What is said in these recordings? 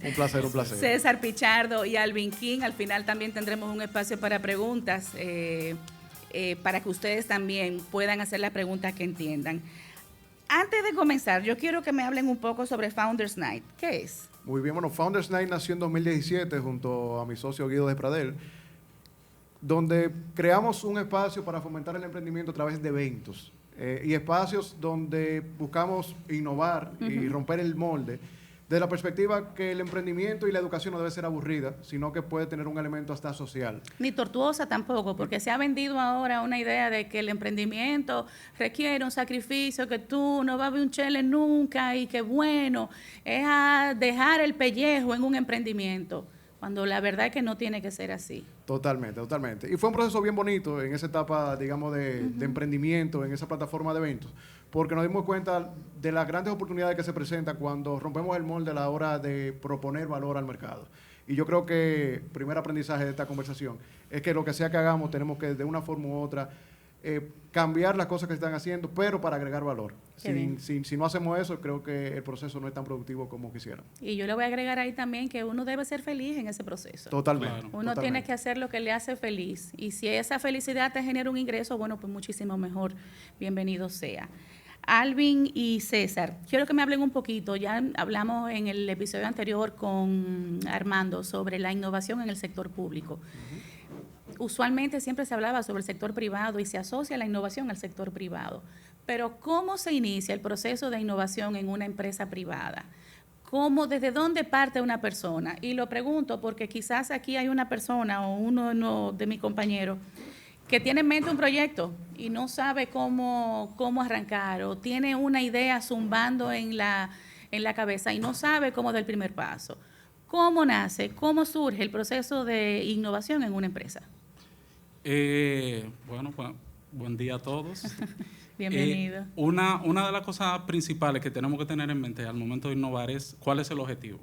Un placer, un placer. César Pichardo y Alvin King. Al final también tendremos un espacio para preguntas, para que ustedes también puedan hacer las preguntas que entiendan. Antes de comenzar, yo quiero que me hablen un poco sobre Founders Night. ¿Qué es? Muy bien, bueno, Founders Night nació en 2017 junto a mi socio Guido Despradel, donde creamos un espacio para fomentar el emprendimiento a través de eventos y espacios donde buscamos innovar y romper el molde desde la perspectiva que el emprendimiento y la educación no debe ser aburrida, sino que puede tener un elemento hasta social. Ni tortuosa tampoco, porque se ha vendido ahora una idea de que el emprendimiento requiere un sacrificio, que tú no vas a ver un chele nunca y que bueno, es a dejar el pellejo en un emprendimiento, cuando la verdad es que no tiene que ser así. Totalmente, totalmente. Y fue un proceso bien bonito en esa etapa, digamos, de emprendimiento, en esa plataforma de eventos, porque nos dimos cuenta de las grandes oportunidades que se presentan cuando rompemos el molde a la hora de proponer valor al mercado. Y yo creo que el primer aprendizaje de esta conversación es que lo que sea que hagamos tenemos que, de una forma u otra, cambiar las cosas que se están haciendo, pero para agregar valor. Si no hacemos eso, creo que el proceso no es tan productivo como quisiera. Y yo le voy a agregar ahí también que uno debe ser feliz en ese proceso. Totalmente. Uno totalmente. tiene que hacer lo que le hace feliz. Y si esa felicidad te genera un ingreso, bueno, pues muchísimo mejor. Bienvenido sea. Alvin y César, quiero que me hablen un poquito. Ya hablamos en el episodio anterior con Armando sobre la innovación en el sector público. Usualmente siempre se hablaba sobre el sector privado y se asocia la innovación al sector privado. Pero ¿cómo se inicia el proceso de innovación en una empresa privada? ¿Desde dónde parte una persona? Y lo pregunto porque quizás aquí hay una persona o uno de mis compañeros que tiene en mente un proyecto y no sabe cómo arrancar, o tiene una idea zumbando en la cabeza y no sabe cómo dar el primer paso. ¿Cómo nace, cómo surge el proceso de innovación en una empresa? Buen día a todos. Bienvenido. Una de las cosas principales que tenemos que tener en mente al momento de innovar es cuál es el objetivo.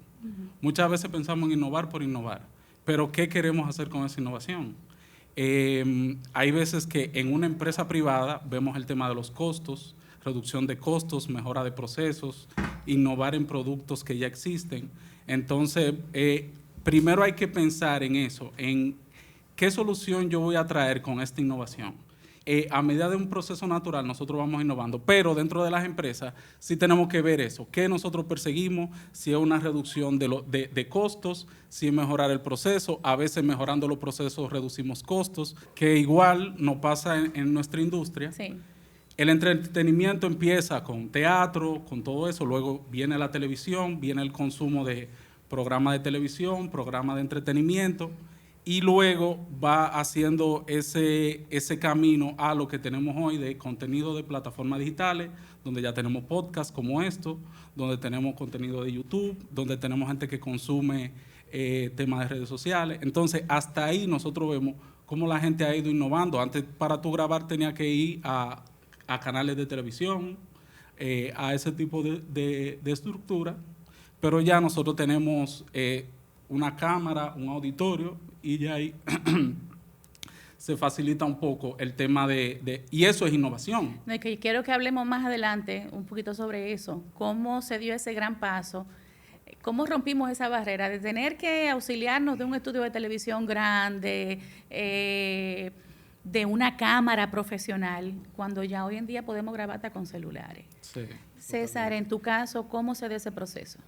Muchas veces pensamos en innovar por innovar, pero ¿qué queremos hacer con esa innovación? Hay veces que en una empresa privada vemos el tema de los costos, reducción de costos, mejora de procesos, innovar en productos que ya existen. Entonces, primero hay que pensar en eso, en qué solución yo voy a traer con esta innovación. A medida de un proceso natural nosotros vamos innovando, pero dentro de las empresas sí tenemos que ver eso, qué nosotros perseguimos, si es una reducción de costos, si es mejorar el proceso. A veces mejorando los procesos reducimos costos, que igual nos pasa en nuestra industria. Sí. El entretenimiento empieza con teatro, con todo eso, luego viene la televisión, viene el consumo de programas de televisión, programas de entretenimiento, y luego va haciendo ese camino a lo que tenemos hoy de contenido de plataformas digitales, donde ya tenemos podcasts como esto, donde tenemos contenido de YouTube, donde tenemos gente que consume temas de redes sociales. Entonces, hasta ahí nosotros vemos cómo la gente ha ido innovando. Antes, para tú grabar, tenía que ir a canales de televisión, a ese tipo de estructura, pero ya nosotros tenemos una cámara, un auditorio, y ya ahí se facilita un poco el tema y eso es innovación. No, que quiero que hablemos más adelante un poquito sobre eso, cómo se dio ese gran paso, cómo rompimos esa barrera de tener que auxiliarnos de un estudio de televisión grande, de una cámara profesional, cuando ya hoy en día podemos grabar hasta con celulares. Sí, César, en tu caso, ¿cómo se dio ese proceso?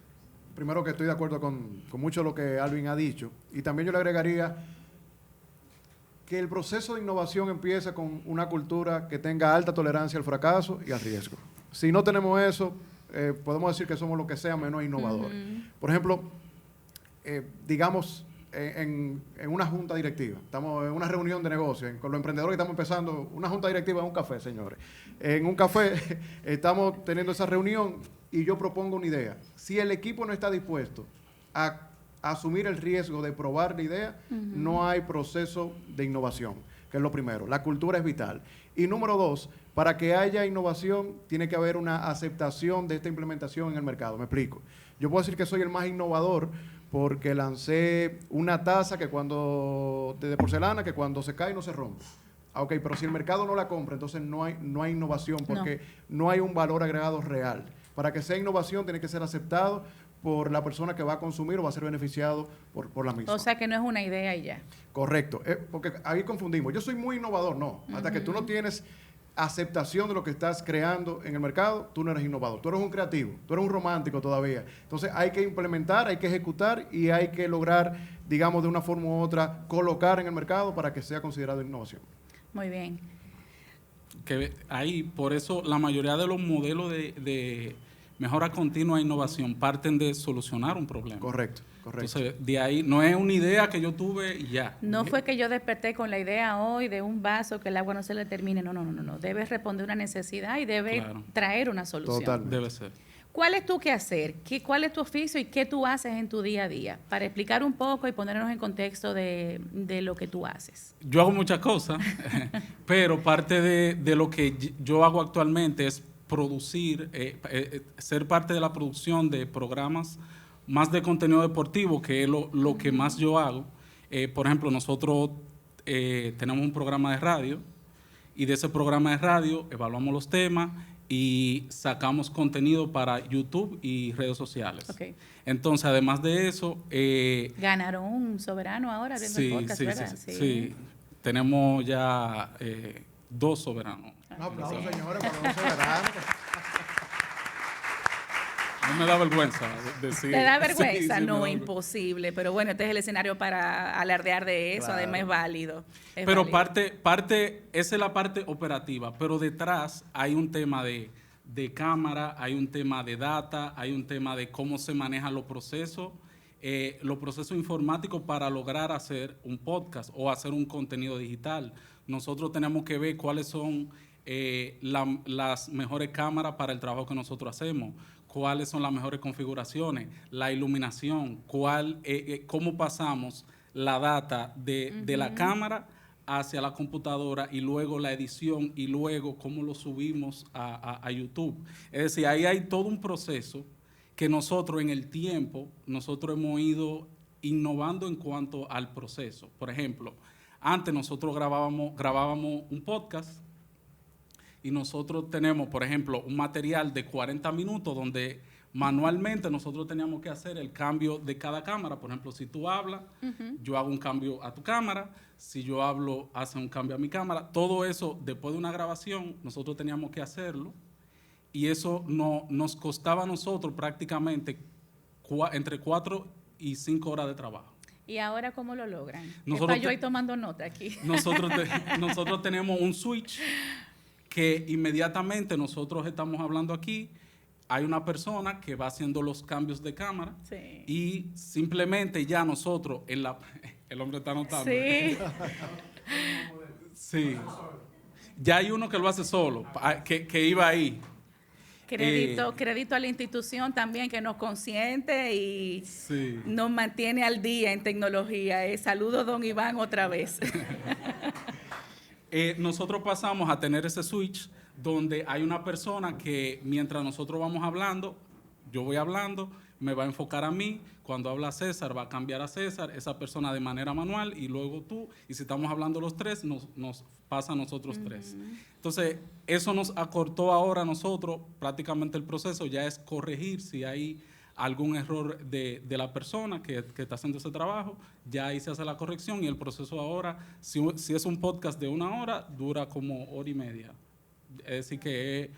Primero que estoy de acuerdo con mucho de lo que Alvin ha dicho, y también yo le agregaría que el proceso de innovación empieza con una cultura que tenga alta tolerancia al fracaso y al riesgo. Si no tenemos eso, podemos decir que somos lo que sea menos innovadores. Por ejemplo, digamos, en una junta directiva, estamos en una reunión de negocios, con los emprendedores que estamos empezando, una junta directiva en un café, señores. En un café estamos teniendo esa reunión y yo propongo una idea. Si el equipo no está dispuesto a asumir el riesgo de probar la idea, no hay proceso de innovación, que es lo primero. La cultura es vital. Y número dos, para que haya innovación, tiene que haber una aceptación de esta implementación en el mercado. Me explico. Yo puedo decir que soy el más innovador porque lancé una taza de porcelana que cuando se cae no se rompe. Ok, pero si el mercado no la compra, entonces no hay innovación porque no hay un valor agregado real. Para que sea innovación tiene que ser aceptado por la persona que va a consumir o va a ser beneficiado por la misma. O sea que no es una idea y ya. Correcto, porque ahí confundimos. Yo soy muy innovador, no. Hasta que tú no tienes aceptación de lo que estás creando en el mercado, tú no eres innovador. Tú eres un creativo, tú eres un romántico todavía. Entonces hay que implementar, hay que ejecutar y hay que lograr, digamos, de una forma u otra, colocar en el mercado para que sea considerado innovación. Muy bien. Que ahí, por eso, la mayoría de los modelos de mejora continua e innovación parten de solucionar un problema. Correcto. Entonces, de ahí, no es una idea que yo tuve y ya. No fue que yo desperté con la idea hoy de un vaso que el agua no se le termine. No. Debe responder una necesidad y debe traer una solución. Totalmente. Debe ser. ¿Cuál es tu quehacer? ¿Cuál es tu oficio y qué tú haces en tu día a día? Para explicar un poco y ponernos en contexto de lo que tú haces. Yo hago muchas cosas, pero parte de lo que yo hago actualmente es producir, ser parte de la producción de programas más de contenido deportivo, que es lo que más yo hago. Por ejemplo, nosotros tenemos un programa de radio y de ese programa de radio evaluamos los temas y sacamos contenido para YouTube y redes sociales. Okay. Entonces, además de eso... Ganaron un soberano ahora viendo el podcast, ¿verdad? Sí. Tenemos ya 2 soberanos. Un aplauso, señores, para un soberano. No me da vergüenza decir. ¿Te da vergüenza? Sí, no, imposible. Pero bueno, este es el escenario para alardear de eso. Claro. Además es válido. Pero parte, esa es la parte operativa. Pero detrás hay un tema de cámara, hay un tema de data, hay un tema de cómo se manejan los procesos informáticos para lograr hacer un podcast o hacer un contenido digital. Nosotros tenemos que ver cuáles son las mejores cámaras para el trabajo que nosotros hacemos, cuáles son las mejores configuraciones, la iluminación, cómo pasamos la data de la cámara hacia la computadora y luego la edición y luego cómo lo subimos a YouTube. Es decir, ahí hay todo un proceso que nosotros en el tiempo, nosotros hemos ido innovando en cuanto al proceso. Por ejemplo, antes nosotros grabábamos un podcast y nosotros tenemos, por ejemplo, un material de 40 minutos donde manualmente nosotros teníamos que hacer el cambio de cada cámara. Por ejemplo, si tú hablas, yo hago un cambio a tu cámara. Si yo hablo, hace un cambio a mi cámara. Todo eso, después de una grabación, nosotros teníamos que hacerlo. Y eso nos costaba a nosotros prácticamente entre 4 y 5 horas de trabajo. ¿Y ahora cómo lo logran? Nosotros yo ahí tomando nota aquí. Nosotros tenemos un switch que inmediatamente nosotros estamos hablando aquí, hay una persona que va haciendo los cambios de cámara y simplemente ya nosotros, el hombre está anotando. Sí. Sí. Ya hay uno que lo hace solo, que iba ahí. Crédito a la institución también que nos consiente y nos mantiene al día en tecnología. Saludos, don Iván, otra vez. Nosotros pasamos a tener ese switch donde hay una persona que mientras nosotros vamos hablando, yo voy hablando, me va a enfocar a mí, cuando habla César va a cambiar a César, esa persona de manera manual y luego tú, y si estamos hablando los tres, nos pasa a nosotros tres. Entonces, eso nos acortó ahora a nosotros, prácticamente el proceso ya es corregir si hay algún error de la persona que está haciendo ese trabajo, ya ahí se hace la corrección y el proceso ahora, si es un podcast de 1 hora, dura como 1 hora y media. Es decir que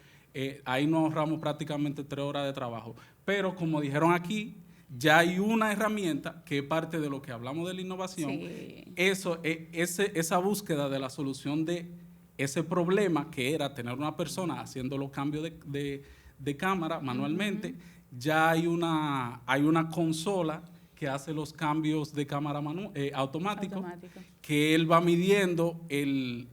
ahí nos ahorramos prácticamente 3 horas de trabajo. Pero como dijeron aquí, ya hay una herramienta que es parte de lo que hablamos de la innovación. Sí. Esa búsqueda de la solución de ese problema que era tener una persona haciendo los cambios de cámara manualmente, ya hay una consola que hace los cambios de cámara automático, que él va midiendo el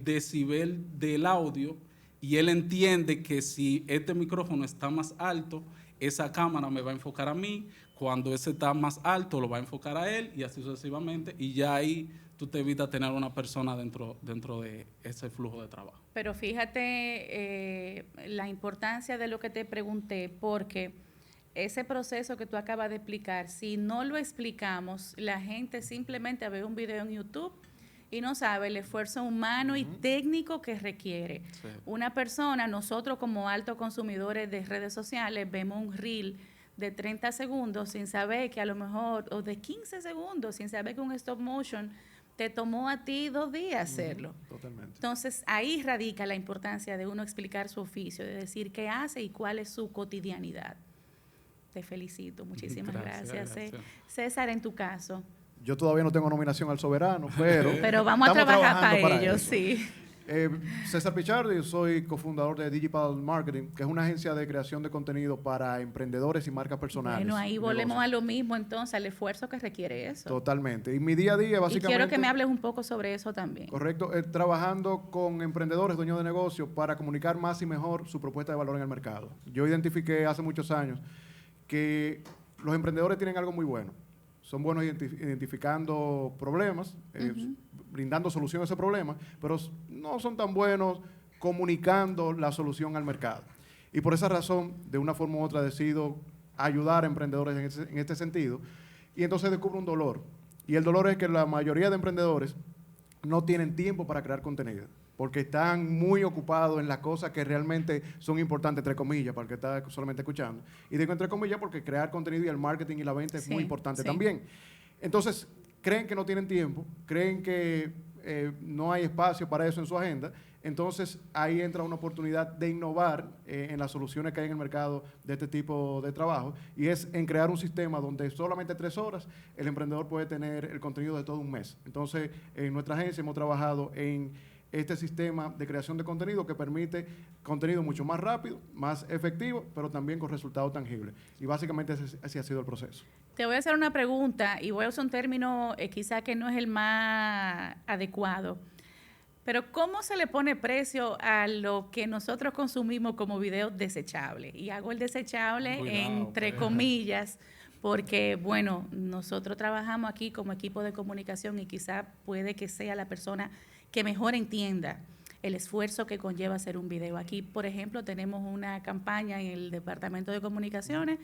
decibel del audio y él entiende que si este micrófono está más alto, esa cámara me va a enfocar a mí, cuando ese está más alto lo va a enfocar a él y así sucesivamente, y ya ahí tú te evitas tener una persona dentro de ese flujo de trabajo. Pero fíjate la importancia de lo que te pregunté, porque ese proceso que tú acabas de explicar, si no lo explicamos, la gente simplemente ve un video en YouTube y no sabe el esfuerzo humano y técnico que requiere. Una persona, nosotros como altos consumidores de redes sociales, vemos un reel de 30 segundos sin saber que a lo mejor, o de 15 segundos sin saber que un stop motion te tomó a ti 2 días hacerlo. Totalmente. Entonces, ahí radica la importancia de uno explicar su oficio, de decir qué hace y cuál es su cotidianidad. Te felicito, muchísimas gracias. César, en tu caso. Yo todavía no tengo nominación al Soberano, pero... Pero vamos a trabajar para ello, eso. sí. César Pichardi, soy cofundador de Digital Marketing, que es una agencia de creación de contenido para emprendedores y marcas personales. Bueno, ahí volvemos a lo mismo entonces, al esfuerzo que requiere eso. Totalmente. Y mi día a día, básicamente... Y quiero que me hables un poco sobre eso también. Correcto. Trabajando con emprendedores, dueños de negocio, para comunicar más y mejor su propuesta de valor en el mercado. Yo identifiqué hace muchos años que los emprendedores tienen algo muy bueno. Son buenos identificando problemas, brindando solución a ese problema, pero no son tan buenos comunicando la solución al mercado. Y por esa razón, de una forma u otra, decido ayudar a emprendedores en este sentido. Y entonces descubro un dolor. Y el dolor es que la mayoría de emprendedores no tienen tiempo para crear contenido, porque están muy ocupados en las cosas que realmente son importantes, entre comillas, para el que está solamente escuchando. Y digo entre comillas porque crear contenido y el marketing y la venta es muy importante también. Entonces, creen que no tienen tiempo, creen que no hay espacio para eso en su agenda. Entonces, ahí entra una oportunidad de innovar en las soluciones que hay en el mercado de este tipo de trabajo, y es en crear un sistema donde solamente 3 horas el emprendedor puede tener el contenido de todo un mes. Entonces, en nuestra agencia hemos trabajado en este sistema de creación de contenido que permite contenido mucho más rápido, más efectivo, pero también con resultados tangibles. Y básicamente así ha sido el proceso. Te voy a hacer una pregunta y voy a usar un término quizá que no es el más adecuado. Pero ¿cómo se le pone precio a lo que nosotros consumimos como video desechable? Y hago el desechable entre comillas, porque, bueno, nosotros trabajamos aquí como equipo de comunicación y quizá puede que sea la persona que mejor entienda el esfuerzo que conlleva hacer un video. Aquí, por ejemplo, tenemos una campaña en el Departamento de Comunicaciones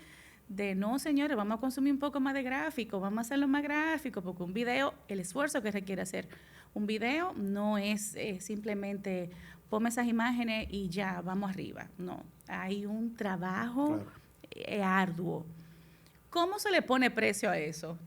de, no, señores, vamos a consumir un poco más de gráfico, vamos a hacerlo más gráfico, porque un video, el esfuerzo que requiere hacer un video no es simplemente ponme esas imágenes y ya, vamos arriba. No, hay un trabajo arduo. ¿Cómo se le pone precio a eso?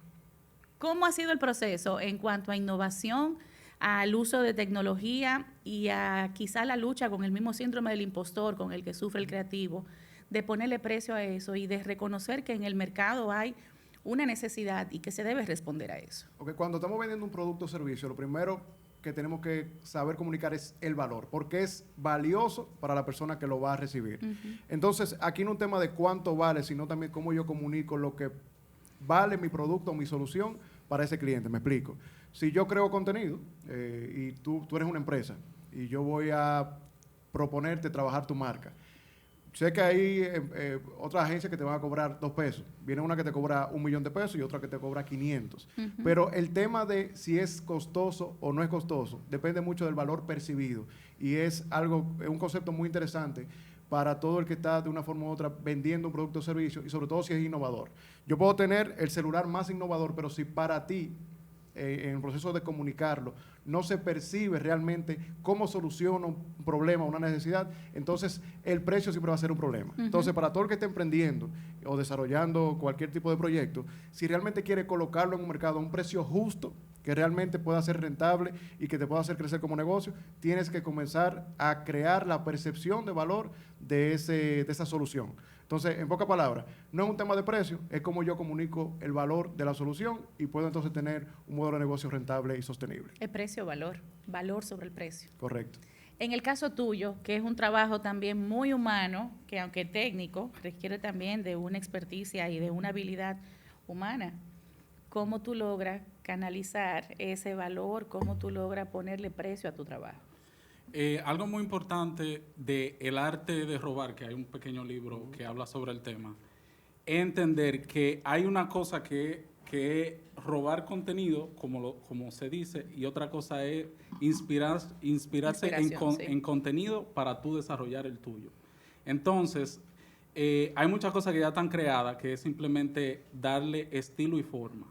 ¿Cómo ha sido el proceso en cuanto a innovación, al uso de tecnología y a quizá la lucha con el mismo síndrome del impostor con el que sufre el creativo, de ponerle precio a eso y de reconocer que en el mercado hay una necesidad y que se debe responder a eso? Okay, cuando estamos vendiendo un producto o servicio, lo primero que tenemos que saber comunicar es el valor, porque es valioso para la persona que lo va a recibir. Entonces, aquí no es un tema de cuánto vale, sino también cómo yo comunico lo que vale mi producto o mi solución para ese cliente. Me explico. Si yo creo contenido y tú eres una empresa y yo voy a proponerte trabajar tu marca, sé que hay otras agencias que te van a cobrar 2 pesos. Viene una que te cobra $1,000,000 y otra que te cobra 500. Pero el tema de si es costoso o no es costoso depende mucho del valor percibido. Y es un concepto muy interesante para todo el que está de una forma u otra vendiendo un producto o servicio, y sobre todo si es innovador. Yo puedo tener el celular más innovador, pero si para ti, en el proceso de comunicarlo, no se percibe realmente cómo soluciona un problema, una necesidad, entonces el precio siempre va a ser un problema. Entonces, para todo el que esté emprendiendo o desarrollando cualquier tipo de proyecto, si realmente quiere colocarlo en un mercado a un precio justo, que realmente pueda ser rentable y que te pueda hacer crecer como negocio, tienes que comenzar a crear la percepción de valor de esa solución. Entonces, en pocas palabras, no es un tema de precio, es como yo comunico el valor de la solución y puedo entonces tener un modelo de negocio rentable y sostenible. El precio-valor, valor sobre el precio. Correcto. En el caso tuyo, que es un trabajo también muy humano, que aunque técnico, requiere también de una experticia y de una habilidad humana, ¿cómo tú logras canalizar ese valor? ¿Cómo tú logras ponerle precio a tu trabajo? Algo muy importante de El arte de robar, que hay un pequeño libro que habla sobre el tema, es entender que hay una cosa que es robar contenido, como se dice, y otra cosa es inspirarse en contenido para tú desarrollar el tuyo. Entonces, hay muchas cosas que ya están creadas, que es simplemente darle estilo y forma.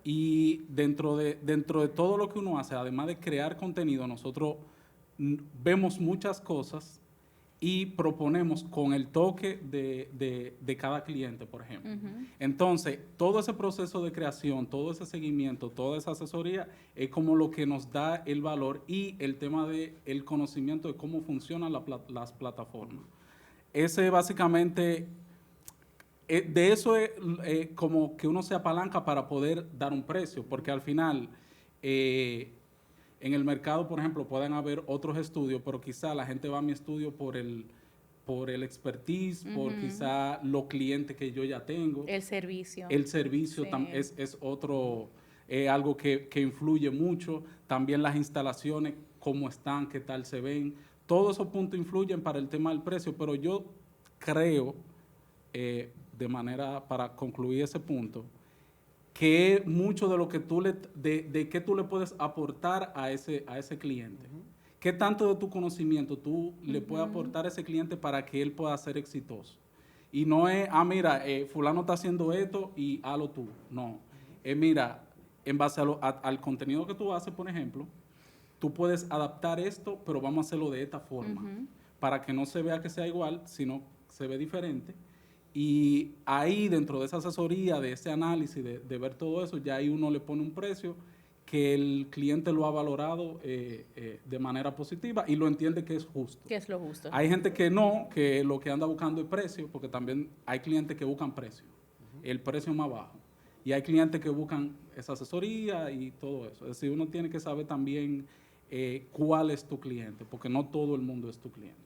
Y dentro de todo lo que uno hace, además de crear contenido, nosotros vemos muchas cosas y proponemos con el toque de cada cliente, por ejemplo. Entonces, todo ese proceso de creación, todo ese seguimiento, toda esa asesoría es como lo que nos da el valor y el tema del conocimiento de cómo funcionan las plataformas. Ese básicamente, de eso es como que uno se apalanca para poder dar un precio, porque al final, en el mercado, por ejemplo, pueden haber otros estudios, pero quizá la gente va a mi estudio por el expertise, por quizá los clientes que yo ya tengo. El servicio. El servicio Sí. es otro, algo que influye mucho. También las instalaciones, cómo están, qué tal se ven. Todos esos puntos influyen para el tema del precio, pero yo creo, para concluir ese punto, que es mucho de lo que de qué tú le puedes aportar a ese cliente. ¿Qué tanto de tu conocimiento tú le puedes aportar a ese cliente para que él pueda ser exitoso? Y no es, mira, fulano está haciendo esto y hazlo tú. No. Mira, en base al contenido que tú haces, por ejemplo, tú puedes adaptar esto, pero vamos a hacerlo de esta forma, para que no se vea que sea igual, sino se ve diferente. Y ahí, dentro de esa asesoría, de ese análisis, de ver todo eso, ya ahí uno le pone un precio que el cliente lo ha valorado de manera positiva y lo entiende que es justo. Que es lo justo. Hay gente que no, que lo que anda buscando es precio, porque también hay clientes que buscan precio, el precio más bajo. Y hay clientes que buscan esa asesoría y todo eso. Es decir, uno tiene que saber también cuál es tu cliente, porque no todo el mundo es tu cliente.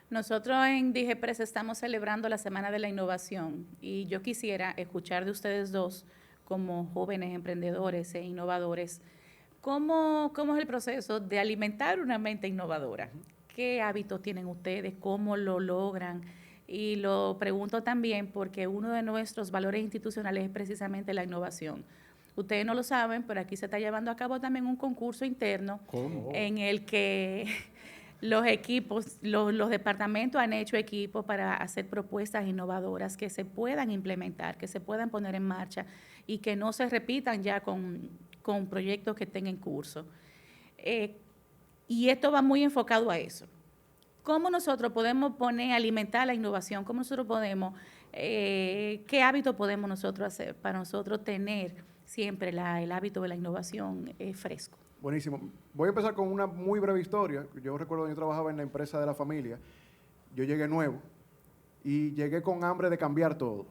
Nosotros en DIGEPRES estamos celebrando la Semana de la Innovación y yo quisiera escuchar de ustedes dos, como jóvenes emprendedores e innovadores, ¿cómo es el proceso de alimentar una mente innovadora? ¿Qué hábitos tienen ustedes? ¿Cómo lo logran? Y lo pregunto también porque uno de nuestros valores institucionales es precisamente la innovación. Ustedes no lo saben, pero aquí se está llevando a cabo también un concurso interno. ¿Cómo? En el que los equipos, los departamentos han hecho equipos para hacer propuestas innovadoras que se puedan implementar, que se puedan poner en marcha y que no se repitan ya con proyectos que estén en curso. Y esto va muy enfocado a eso. ¿Cómo nosotros podemos alimentar la innovación? ¿Cómo nosotros podemos, qué hábito podemos nosotros hacer para nosotros tener siempre el hábito de la innovación fresco? Buenísimo. Voy a empezar con una muy breve historia. Yo recuerdo que yo trabajaba en la empresa de la familia. Yo llegué nuevo y llegué con hambre de cambiar todo.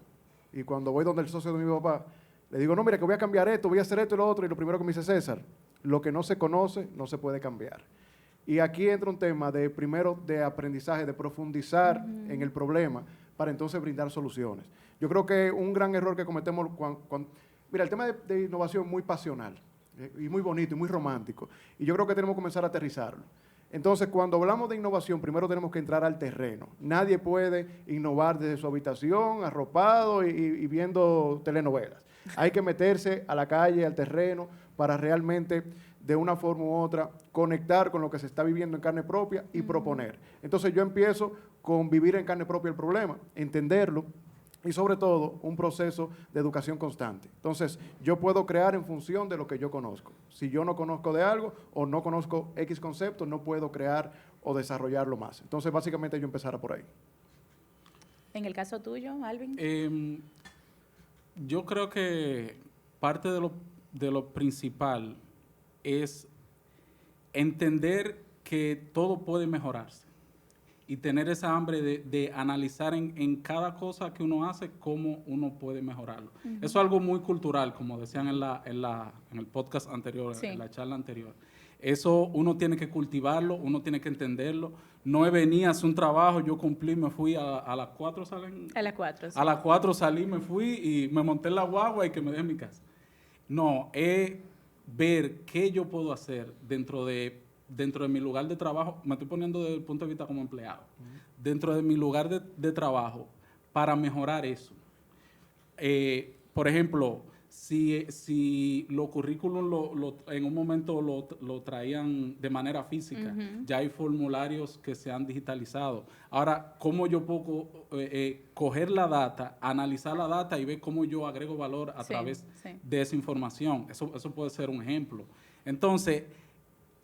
Y cuando voy donde el socio de mi papá, le digo, no, mira, que voy a cambiar esto, voy a hacer esto y lo otro. Y lo primero que me dice César, lo que no se conoce no se puede cambiar. Y aquí entra un tema primero de aprendizaje, de profundizar en el problema para entonces brindar soluciones. Yo creo que un gran error que cometemos mira, el tema de innovación es muy pasional. Y muy bonito y muy romántico. Y yo creo que tenemos que comenzar a aterrizarlo. Entonces, cuando hablamos de innovación, primero tenemos que entrar al terreno. Nadie puede innovar desde su habitación, arropado y viendo telenovelas. Hay que meterse a la calle, al terreno, para realmente, de una forma u otra, conectar con lo que se está viviendo en carne propia y proponer. Entonces, yo empiezo con vivir en carne propia el problema, entenderlo, y sobre todo, un proceso de educación constante. Entonces, yo puedo crear en función de lo que yo conozco. Si yo no conozco de algo o no conozco X concepto, no puedo crear o desarrollarlo más. Entonces, básicamente, yo empezara por ahí. En el caso tuyo, Alvin. Yo creo que parte de lo principal es entender que todo puede mejorarse. Y tener esa hambre de analizar en cada cosa que uno hace cómo uno puede mejorarlo. Eso es algo muy cultural, como decían en el podcast anterior, Sí. en la charla anterior. Eso uno tiene que cultivarlo, uno tiene que entenderlo. No es venir a hacer un trabajo, yo cumplí, me fui a las 4, ¿salen? A las 4. Sí. A las 4 salí, me fui y me monté en la guagua y que me dejé en mi casa. No, es ver qué yo puedo hacer dentro de mi lugar de trabajo, me estoy poniendo desde el punto de vista como empleado, dentro de mi lugar de trabajo para mejorar eso. Por ejemplo, si los currículums en un momento lo traían de manera física, ya hay formularios que se han digitalizado. Ahora, ¿cómo yo puedo coger la data, analizar la data y ver cómo yo agrego valor a través de esa información? Eso puede ser un ejemplo. Entonces,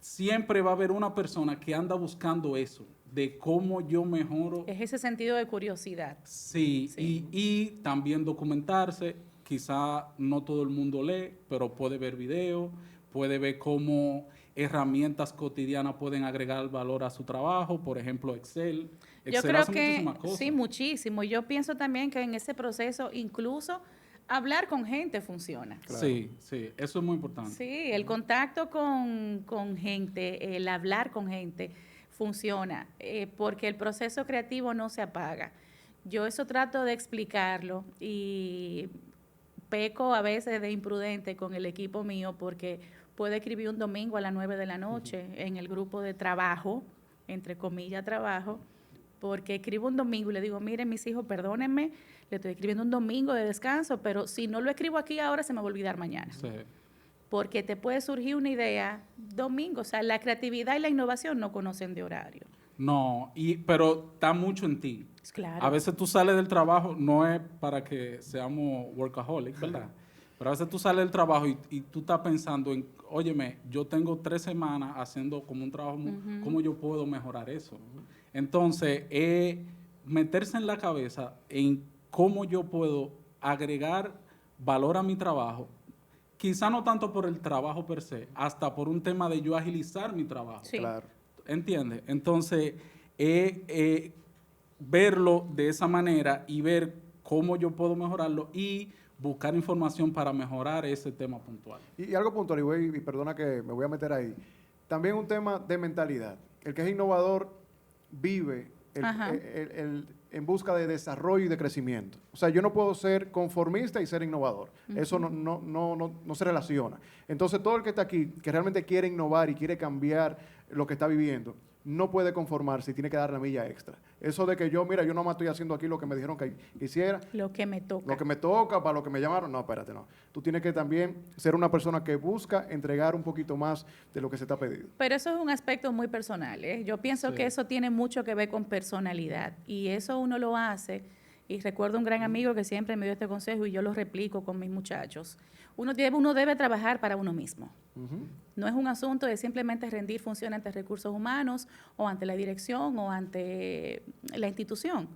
siempre va a haber una persona que anda buscando eso, de cómo yo mejoro. Es ese sentido de curiosidad. Sí, Sí. y también documentarse. Quizá no todo el mundo lee, pero puede ver videos, puede ver cómo herramientas cotidianas pueden agregar valor a su trabajo, por ejemplo, Excel. Yo Excel creo hace que muchísimas cosas. sí, muchísimo. Yo pienso también que en ese proceso incluso hablar con gente funciona. Claro. Sí, sí, eso es muy importante. Sí, el contacto con gente, el hablar con gente funciona, porque el proceso creativo no se apaga. Yo eso trato de explicarlo y peco a veces de imprudente con el equipo mío porque puedo escribir un domingo a las 9 de la noche en el grupo de trabajo, entre comillas trabajo, porque escribo un domingo y le digo, miren mis hijos, perdónenme, le estoy escribiendo un domingo de descanso, pero si no lo escribo aquí ahora se me va a olvidar mañana. Sí. Porque te puede surgir una idea domingo, o sea, la creatividad y la innovación no conocen de horario. No, pero está mucho en ti. Claro. A veces tú sales del trabajo, no es para que seamos workaholic, ¿verdad? Pero a veces tú sales del trabajo y tú estás pensando en, óyeme, yo tengo 3 semanas haciendo como un trabajo, ¿cómo yo puedo mejorar eso? Entonces, meterse en la cabeza en cómo yo puedo agregar valor a mi trabajo, quizá no tanto por el trabajo per se, hasta por un tema de yo agilizar mi trabajo. Sí. Claro. ¿Entiendes? Entonces, verlo de esa manera y ver cómo yo puedo mejorarlo y buscar información para mejorar ese tema puntual. Y algo puntual, y perdona que me voy a meter ahí. También un tema de mentalidad. El que es innovador vive Ajá. en busca de desarrollo y de crecimiento. O sea, yo no puedo ser conformista y ser innovador. Eso no se relaciona. Entonces, todo el que está aquí, que realmente quiere innovar y quiere cambiar lo que está viviendo, no puede conformarse y tiene que dar la milla extra. Eso de que yo, mira, yo nomás estoy haciendo aquí lo que me dijeron que hiciera, Lo que me toca. lo que me toca, para lo que me llamaron, no, espérate, no. Tú tienes que también ser una persona que busca entregar un poquito más de lo que se te ha pedido. Pero eso es un aspecto muy personal, ¿eh? Yo pienso Sí. que eso tiene mucho que ver con personalidad y eso uno lo hace. Y recuerdo un gran amigo que siempre me dio este consejo y yo lo replico con mis muchachos. Uno debe trabajar para uno mismo. No es un asunto de simplemente rendir función ante recursos humanos o ante la dirección o ante la institución.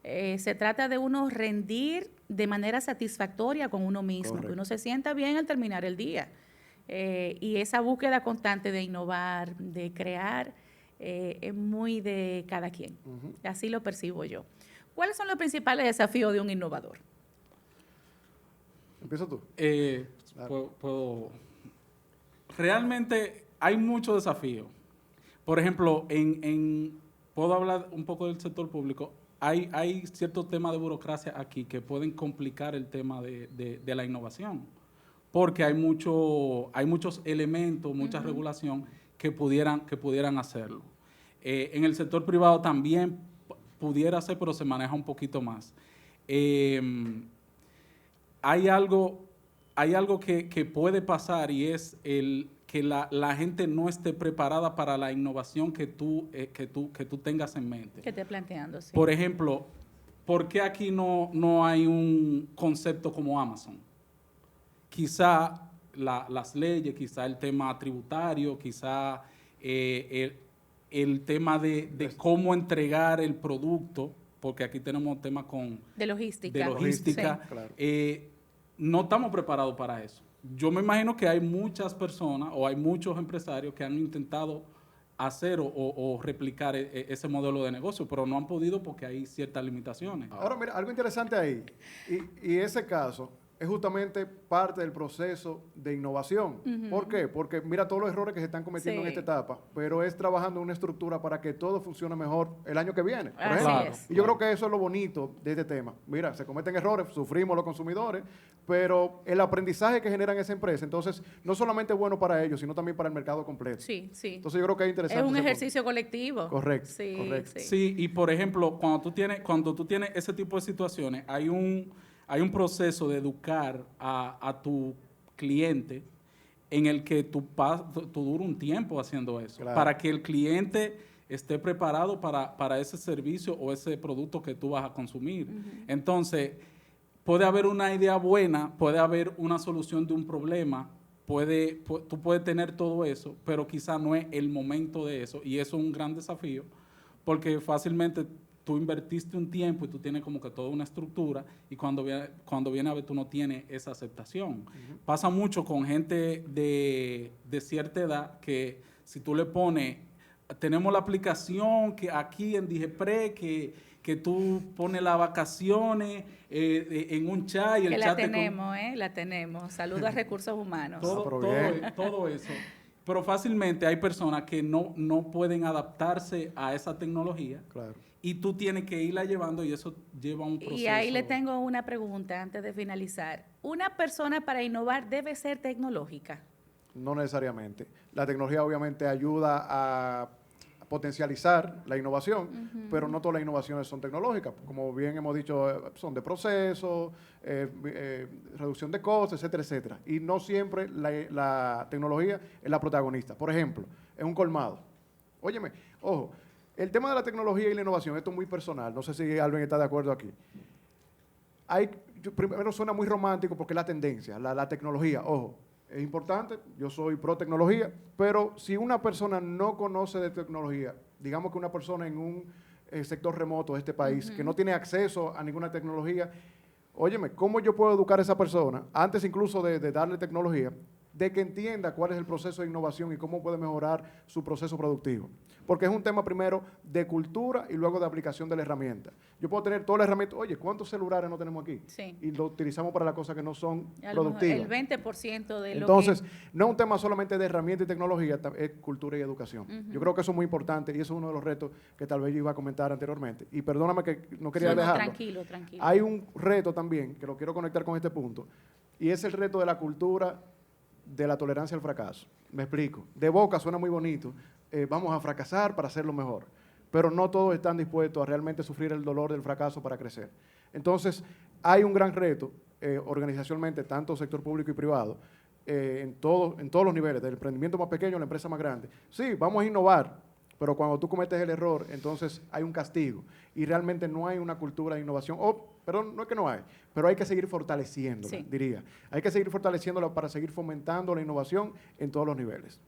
Se trata de uno rendir de manera satisfactoria con uno mismo, Correcto. que uno se sienta bien al terminar el día. Y esa búsqueda constante de innovar, de crear, es muy de cada quien. Así lo percibo yo. ¿Cuáles son los principales desafíos de un innovador? Empieza tú. Puedo. Realmente hay muchos desafíos. Por ejemplo, puedo hablar un poco del sector público. Hay ciertos temas de burocracia aquí que pueden complicar el tema de la innovación, porque hay muchos elementos, mucha regulación que pudieran hacerlo. En el sector privado también pudiera ser, pero se maneja un poquito más. Hay algo que puede pasar y es que la gente no esté preparada para la innovación que tú tengas en mente. Que esté planteando, sí. Por ejemplo, ¿por qué aquí no hay un concepto como Amazon? Quizá las leyes, quizá el tema tributario, quizá el tema de cómo entregar el producto, porque aquí tenemos temas de logística. de logística. Sí. Claro. No estamos preparados para eso. Yo me imagino que hay muchas personas o hay muchos empresarios que han intentado hacer o replicar ese modelo de negocio, pero no han podido porque hay ciertas limitaciones. Ahora, mira, algo interesante ahí, y ese caso es justamente parte del proceso de innovación. ¿Por qué? Porque mira todos los errores que se están cometiendo Sí. en esta etapa, pero es trabajando en una estructura para que todo funcione mejor el año que viene, por Así ejemplo. es. Y yo creo que eso es lo bonito de este tema. Mira, se cometen errores, sufrimos los consumidores, pero el aprendizaje que generan esa empresa, entonces, no solamente es bueno para ellos, sino también para el mercado completo. Sí, sí. Entonces yo creo que es interesante. Es un ese punto. ejercicio colectivo. Correcto, Sí, correcto. sí. Sí, y por ejemplo, cuando tú tienes ese tipo de situaciones, hay un proceso de educar a tu cliente en el que tú dura un tiempo haciendo eso, Claro. para que el cliente esté preparado para ese servicio o ese producto que tú vas a consumir. Entonces, puede haber una idea buena, puede haber una solución de un problema, tú puedes tener todo eso, pero quizá no es el momento de eso, y eso es un gran desafío, porque fácilmente tú invertiste un tiempo y tú tienes como que toda una estructura y cuando viene a ver tú no tienes esa aceptación. Pasa mucho con gente de cierta edad que si tú le pones, tenemos la aplicación que aquí en Digepre que tú pones las vacaciones en un chat y el Que chat la tenemos. Saludos a Recursos Humanos. todo eso. Pero fácilmente hay personas que no pueden adaptarse a esa tecnología. Claro. Y tú tienes que irla llevando y eso lleva un proceso. Y ahí le tengo una pregunta antes de finalizar. ¿Una persona para innovar debe ser tecnológica? No necesariamente. La tecnología obviamente ayuda a potencializar la innovación, pero no todas las innovaciones son tecnológicas. Como bien hemos dicho, son de proceso, reducción de costos, etcétera, etcétera. Y no siempre la tecnología es la protagonista. Por ejemplo, es un colmado. Óyeme, ojo, el tema de la tecnología y la innovación, esto es muy personal. No sé si Alvin está de acuerdo aquí. Primero suena muy romántico porque es la tendencia, la tecnología, ojo. Es importante, yo soy pro tecnología, pero si una persona no conoce de tecnología, digamos que una persona en un sector remoto de este país que no tiene acceso a ninguna tecnología, óyeme, ¿cómo yo puedo educar a esa persona, antes incluso de darle tecnología, de que entienda cuál es el proceso de innovación y cómo puede mejorar su proceso productivo? Porque es un tema primero de cultura y luego de aplicación de la herramienta. Yo puedo tener toda la herramienta, oye, ¿cuántos celulares no tenemos aquí? Sí. Y lo utilizamos para las cosas que no son A lo mejor productivas. el 20% de Entonces, no es un tema solamente de herramienta y tecnología, es cultura y educación. Yo creo que eso es muy importante y eso es uno de los retos que tal vez yo iba a comentar anteriormente. Y perdóname que no quería dejarlo. Tranquilo. Hay un reto también, que lo quiero conectar con este punto, y es el reto de la cultura de la tolerancia al fracaso. Me explico. De boca suena muy bonito, vamos a fracasar para hacerlo mejor, pero no todos están dispuestos a realmente sufrir el dolor del fracaso para crecer. Entonces, hay un gran reto organizacionalmente, tanto sector público y privado, en todos los niveles, del emprendimiento más pequeño a la empresa más grande. Sí, vamos a innovar, pero cuando tú cometes el error, entonces hay un castigo y realmente no hay una cultura de innovación. Perdón, no es que no hay, pero hay que seguir fortaleciéndola, Sí. diría. Hay que seguir fortaleciéndola para seguir fomentando la innovación en todos los niveles.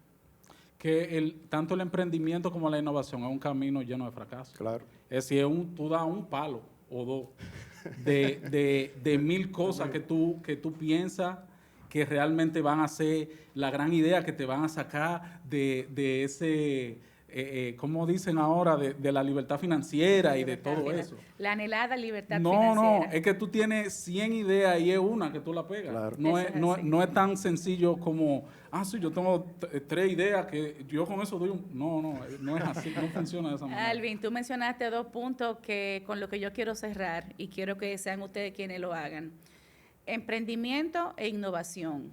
Que tanto el emprendimiento como la innovación es un camino lleno de fracasos. Claro. Es decir, tú das un palo o dos de mil cosas que tú piensas que realmente van a ser la gran idea que te van a sacar de ese, ¿cómo dicen ahora? De la libertad financiera y de todo eso. La anhelada libertad No, financiera. es que tú tienes 100 ideas y es una que tú la pegas. Claro. No es tan sencillo como, sí, yo tengo 3 ideas que yo con eso doy no es así, no funciona de esa manera. Alvin, tú mencionaste 2 puntos con lo que yo quiero cerrar y quiero que sean ustedes quienes lo hagan. Emprendimiento e innovación.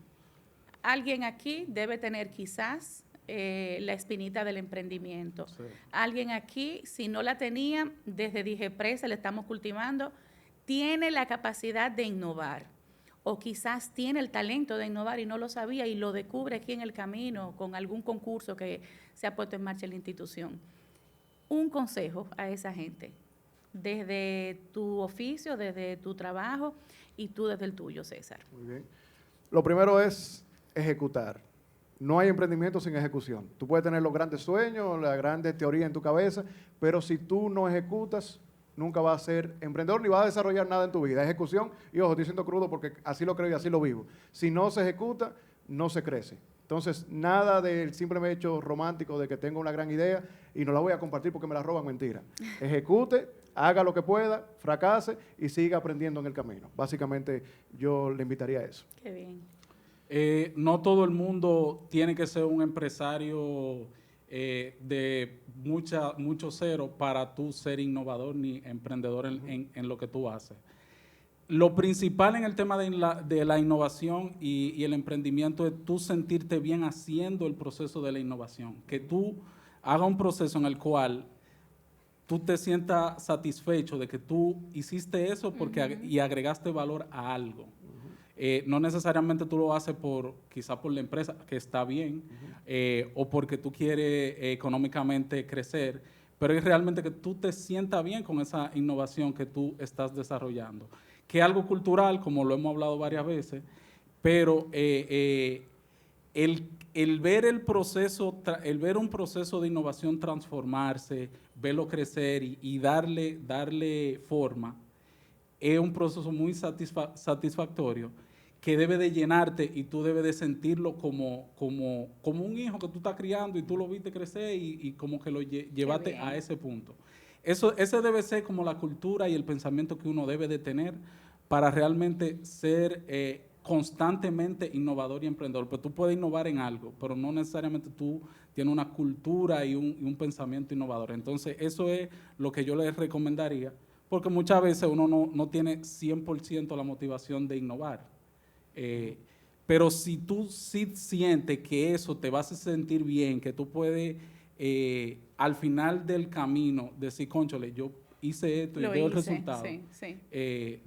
Alguien aquí debe tener quizás la espinita del emprendimiento. Sí. Alguien aquí, si no la tenía, desde Digepre le estamos cultivando, tiene la capacidad de innovar o quizás tiene el talento de innovar y no lo sabía y lo descubre aquí en el camino con algún concurso que se ha puesto en marcha en la institución. Un consejo a esa gente, desde tu oficio, desde tu trabajo y tú desde el tuyo, César. Muy bien. Lo primero es ejecutar. No hay emprendimiento sin ejecución. Tú puedes tener los grandes sueños, la grande teoría en tu cabeza, pero si tú no ejecutas, nunca vas a ser emprendedor ni vas a desarrollar nada en tu vida. Ejecución, y ojo, estoy siendo crudo porque así lo creo y así lo vivo. Si no se ejecuta, no se crece. Entonces, nada del simple hecho romántico de que tengo una gran idea y no la voy a compartir porque me la roban, mentira. Ejecute, haga lo que pueda, fracase y siga aprendiendo en el camino. Básicamente, yo le invitaría a eso. Qué bien. No todo el mundo tiene que ser un empresario de mucho cero para tú ser innovador ni emprendedor en lo que tú haces. Lo principal en el tema de la innovación y el emprendimiento es tú sentirte bien haciendo el proceso de la innovación. Que tú hagas un proceso en el cual tú te sientas satisfecho de que tú hiciste eso y agregaste valor a algo. No necesariamente tú lo haces quizás por la empresa, que está bien, o porque tú quieres económicamente crecer, pero es realmente que tú te sientas bien con esa innovación que tú estás desarrollando. Que es algo cultural, como lo hemos hablado varias veces, pero es el ver el proceso, el ver un proceso de innovación transformarse, verlo crecer y darle forma, es un proceso muy satisfactorio que debe de llenarte y tú debes de sentirlo como un hijo que tú estás criando y tú lo viste crecer y como que lo llevaste a ese punto. Ese debe ser como la cultura y el pensamiento que uno debe de tener para realmente ser constantemente innovador y emprendedor. Pero tú puedes innovar en algo, pero no necesariamente tú tienes una cultura y un pensamiento innovador. Entonces, eso es lo que yo les recomendaría, porque muchas veces uno no tiene 100% la motivación de innovar. Pero si tú sí sientes que eso te va a hacer sentir bien, que tú puedes al final del camino decir, cónchale, yo hice esto y veo el resultado,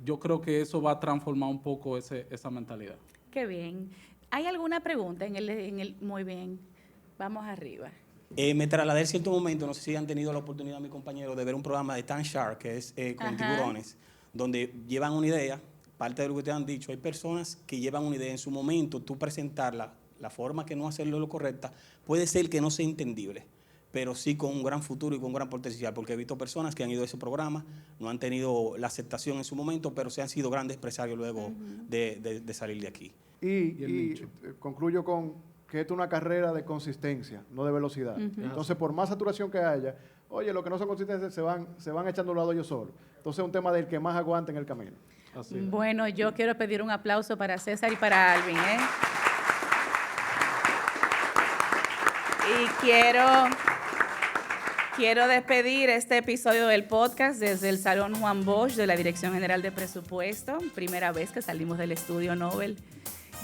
yo creo que eso va a transformar un poco esa mentalidad. Qué bien. ¿Hay alguna pregunta muy bien, vamos arriba? Me trasladé en cierto momento, no sé si han tenido la oportunidad, mi compañero, de ver un programa de Tan Shark, que es con tiburones, donde llevan una idea, parte de lo que te han dicho, hay personas que llevan una idea en su momento, tú presentarla, la forma que no hacerlo lo correcta, puede ser que no sea entendible, pero sí con un gran futuro y con un gran potencial, porque he visto personas que han ido a ese programa, no han tenido la aceptación en su momento, pero se han sido grandes empresarios luego de salir de aquí. Y concluyo con que esto es una carrera de consistencia, no de velocidad. Entonces, por más saturación que haya, oye, los que no son consistentes se van echando a un lado ellos solos. Entonces, es un tema del que más aguanta en el camino. Así es. Bueno, yo quiero pedir un aplauso para César y para Alvin, Y quiero despedir este episodio del podcast desde el Salón Juan Bosch de la Dirección General de Presupuesto. Primera vez que salimos del estudio Nobel.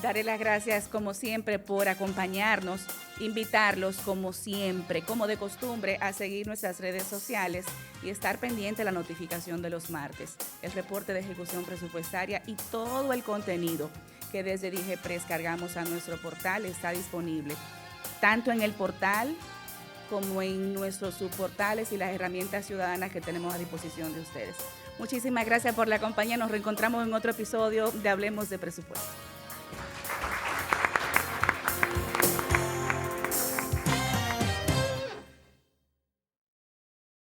Daré las gracias, como siempre, por acompañarnos, invitarlos, como siempre, como de costumbre, a seguir nuestras redes sociales y estar pendiente de la notificación de los martes, el reporte de ejecución presupuestaria y todo el contenido que desde DIGEPRES cargamos a nuestro portal está disponible, tanto en el portal como en nuestros subportales y las herramientas ciudadanas que tenemos a disposición de ustedes. Muchísimas gracias por la compañía. Nos reencontramos en otro episodio de Hablemos de Presupuesto.